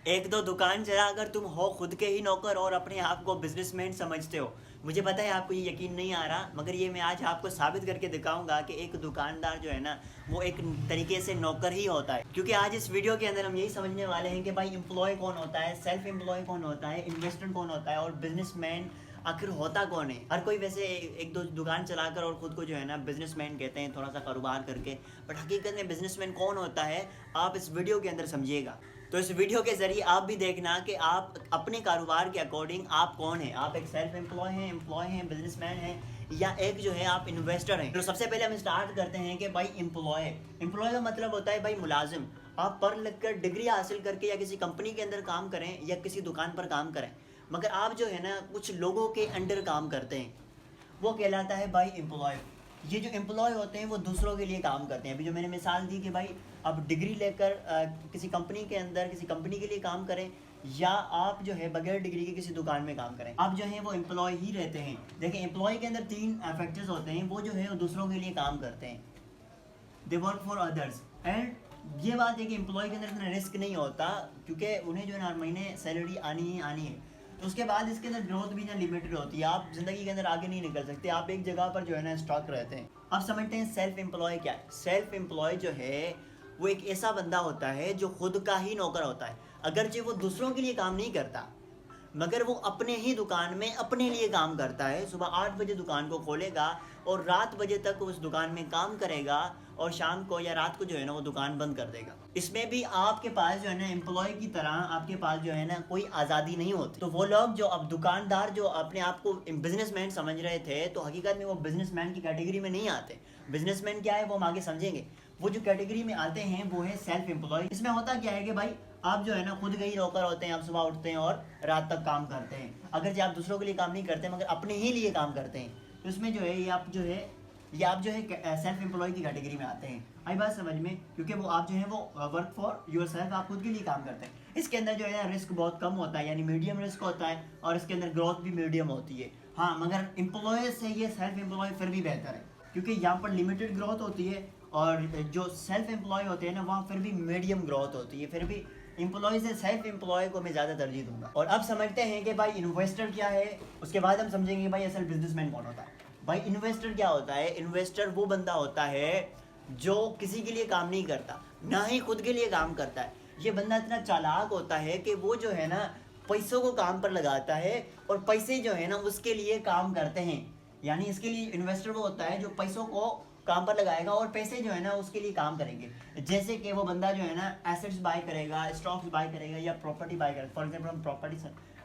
एक दो दुकान चलाकर तुम हो खुद के ही नौकर और अपने आप को बिजनेसमैन समझते हो। मुझे पता है आपको ये यकीन नहीं आ रहा, मगर ये मैं आज आपको साबित करके दिखाऊंगा कि एक दुकानदार जो है ना वो एक तरीके से नौकर ही होता है। क्योंकि आज इस वीडियो के अंदर हम यही समझने वाले हैं कि भाई एम्प्लॉय कौन होता है, सेल्फ एम्प्लॉय कौन होता है, इन्वेस्टर कौन होता है और बिजनेसमैन आखिर होता कौन है। हर कोई वैसे एक दो दुकान चलाकर और खुद को जो है ना बिजनेसमैन कहते हैं, थोड़ा सा कारोबार करके, बट हकीकत में बिजनेसमैन कौन होता है आप इस वीडियो के अंदर समझिएगा। तो इस वीडियो के जरिए आप भी देखना कि आप अपने कारोबार के अकॉर्डिंग आप कौन है। आप एक सेल्फ एम्प्लॉय हैं, एम्प्लॉय हैं, बिजनेसमैन हैं, या एक जो है आप इन्वेस्टर हैं। तो सबसे पहले हम स्टार्ट करते हैं कि भाई एम्प्लॉय, एम्प्लॉय का मतलब होता है भाई मुलाजिम। आप पढ़ लिख कर डिग्री हासिल करके या किसी कंपनी के अंदर काम करें या किसी दुकान पर काम करें, मगर आप जो है ना कुछ लोगों के अंडर काम करते हैं, वो कहलाता है भाई एम्प्लॉय। ये जो एम्प्लॉय होते हैं वो दूसरों के लिए काम करते हैं। अभी जो मैंने मिसाल दी कि भाई आप डिग्री लेकर किसी कंपनी के अंदर किसी कंपनी के लिए काम करें, या आप जो है बगैर डिग्री के किसी दुकान में काम करें, आप जो है वो एम्प्लॉय ही रहते हैं। देखिए एम्प्लॉय के अंदर तीन फैक्टर्स होते हैं। वो जो है वो दूसरों के लिए काम करते हैं, they work for others. And ये बात है कि एम्प्लॉय के अंदर इतना रिस्क नहीं होता, क्योंकि उन्हें जो है ना हर महीने सैलरी आनी ही आनी है। तो उसके बाद इसके अंदर ग्रोथ भी ना लिमिटेड होती है, आप ज़िंदगी के अंदर आगे नहीं निकल सकते, आप एक जगह पर जो है ना स्टॉक रहते हैं। अब समझते हैं सेल्फ एम्प्लॉय क्या है। सेल्फ एम्प्लॉय जो है वो एक ऐसा बंदा होता है जो खुद का ही नौकर होता है। अगरचे वो दूसरों के लिए काम नहीं करता, मगर वो अपने ही दुकान में अपने लिए काम करता है। सुबह 8 बजे दुकान को खोलेगा और रात बजे तक उस दुकान में काम करेगा, और शाम को या रात को जो है ना वो दुकान बंद कर देगा। इसमें भी आपके पास जो है ना एम्प्लॉय की तरह आपके पास जो है ना कोई आज़ादी नहीं होती। तो वो लोग जो अब दुकानदार जो अपने आप को बिजनेसमैन समझ रहे थे, तो हकीकत में वो बिजनेसमैन की कैटेगरी में नहीं आते। बिजनेसमैन क्या है वो हम आगे समझेंगे। वो जो कैटेगरी में आते हैं वो है सेल्फ एम्प्लॉय। इसमें होता क्या है कि भाई आप जो है ना खुद के ही नौकर होते हैं। आप सुबह उठते हैं और रात तक काम करते हैं। अगर जो आप दूसरों के लिए काम नहीं करते मगर अपने ही लिए काम करते हैं, तो इसमें जो है ये आप जो है सेल्फ एम्प्लॉय की कैटेगरी में आते हैं। आई बात समझ में? क्योंकि वो आप जो है वो वर्क फॉर योर सेल्फ, आप खुद के लिए काम करते हैं। इसके अंदर जो है रिस्क बहुत कम होता है, यानी मीडियम रिस्क होता है, और इसके अंदर ग्रोथ भी मीडियम होती है। हाँ, मगर एम्प्लॉय से ये सेल्फ एम्प्लॉय फिर भी बेहतर है, क्योंकि यहाँ पर लिमिटेड ग्रोथ होती है, और जो सेल्फ एम्प्लॉय होते हैं ना वहाँ फिर भी मीडियम ग्रोथ होती है। फिर भी एम्प्लॉय से सेल्फ एम्प्लॉय को मैं ज़्यादा तरजीह दूंगा। और अब समझते हैं कि भाई इन्वेस्टर क्या है, उसके बाद हम समझेंगे भाई असल बिजनेसमैन कौन होता है। भाई इन्वेस्टर क्या होता है? इन्वेस्टर वो बंदा होता है जो किसी के लिए काम नहीं करता, ना ही खुद के लिए काम करता है। ये बंदा इतना चालाक होता है कि वो जो है ना पैसों को काम पर लगाता है, और पैसे जो है ना उसके लिए काम करते हैं। यानी इसके लिए इन्वेस्टर वो होता है जो पैसों को काम पर लगाएगा और पैसे जो है ना उसके लिए काम करेंगे। जैसे कि वो बंदा जो है ना एसेट्स बाय करेगा, स्टॉक्स बाय करेगा, या प्रॉपर्टी बाय करेगा। फॉर एग्जांपल हम प्रॉपर्टी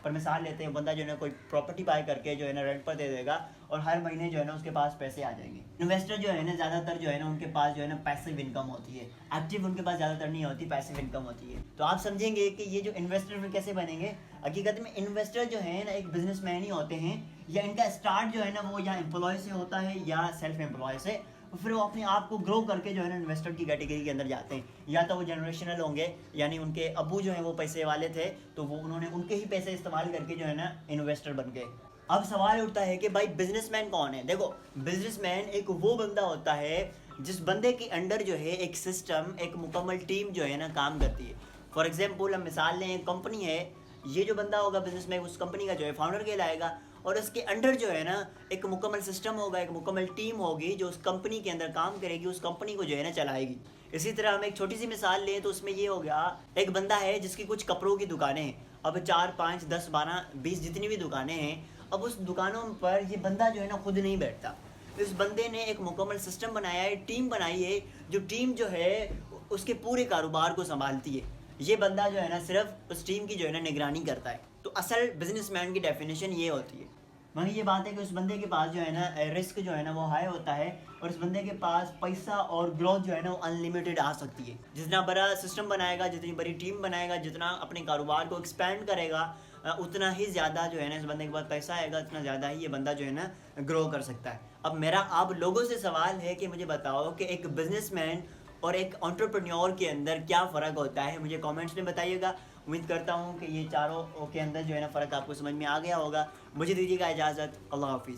पर मिसाल लेते हैं, बंदा जो है ना कोई प्रॉपर्टी बाय करके जो है ना रेंट पर दे देगा, और हर महीने जो है ना उसके पास पैसे आ जाएंगे। इन्वेस्टर जो है ना ज़्यादातर जो है ना उनके पास जो है ना पैसिव इनकम होती है, एक्टिव उनके पास ज़्यादातर नहीं होती, पैसिव इनकम होती है। तो आप समझेंगे कि ये जो इन्वेस्टर फिर कैसे बनेंगे। हकीकत में इन्वेस्टर जो है ना एक बिजनेसमैन ही होते हैं, या इनका स्टार्ट जो है ना वो या एम्प्लॉय से होता है या सेल्फ एम्प्लॉय से। फिर वो अपने आप को ग्रो करके जो है ना इन्वेस्टर की कैटेगरी के अंदर जाते हैं। या तो वो जनरेशनल होंगे, यानी उनके अब्बू जो है वो पैसे वाले थे, तो वो उन्होंने उनके ही पैसे इस्तेमाल करके जो है ना इन्वेस्टर बन गए। अब सवाल उठता है कि भाई बिजनेसमैन कौन है। देखो बिजनेसमैन एक वो बंदा होता है जिस बंदे के अंडर जो है एक सिस्टम, एक मुकम्मल टीम जो है ना काम करती है। फॉर एग्जाम्पल हम मिसाल लें, एक कंपनी है, ये जो बंदा होगा बिजनेसमैन उस कंपनी का जो है फाउंडर कहलाएगा, और उसके अंडर जो है ना एक मुकम्मल सिस्टम होगा, एक मुकम्मल टीम होगी जो उस कंपनी के अंदर काम करेगी, उस कंपनी को जो है ना चलाएगी। इसी तरह हम एक छोटी सी मिसाल लें तो उसमें ये हो गया, एक बंदा है जिसकी कुछ कपड़ों की दुकानें हैं। अब 4, 5, 10, 12, 20 जितनी भी दुकानें हैं, अब उस दुकानों पर ये बंदा जो है ना खुद नहीं बैठता। इस बंदे ने एक मुकम्मल सिस्टम बनाया है, टीम बनाई है, जो टीम जो है उसके पूरे कारोबार को संभालती है। ये बंदा जो है ना सिर्फ उस टीम की जो है ना निगरानी करता है। तो असल बिजनेसमैन की डेफिनेशन ये होती है। मगर ये बात है कि उस बंदे के पास जो है ना रिस्क जो है ना वो हाई होता है, और उस बंदे के पास पैसा और ग्रोथ जो है ना वो अनलिमिटेड आ सकती है। जितना बड़ा सिस्टम बनाएगा, जितनी बड़ी टीम बनाएगा, जितना अपने कारोबार को एक्सपेंड करेगा, उतना ही ज़्यादा जो है ना इस बंदे के पास पैसा आएगा, उतना ज़्यादा ही ये बंदा जो है ना ग्रो कर सकता है। अब मेरा आप लोगों से सवाल है कि मुझे बताओ कि एक बिजनेसमैन और एक एंटरप्रेन्योर के अंदर क्या फ़र्क होता है। मुझे कमेंट्स में बताइएगा। उम्मीद करता हूँ कि ये चारों के अंदर जो है ना फ़र्क आपको समझ में आ गया होगा। मुझे दीजिएगा इजाज़त। अल्लाह हाफिज़।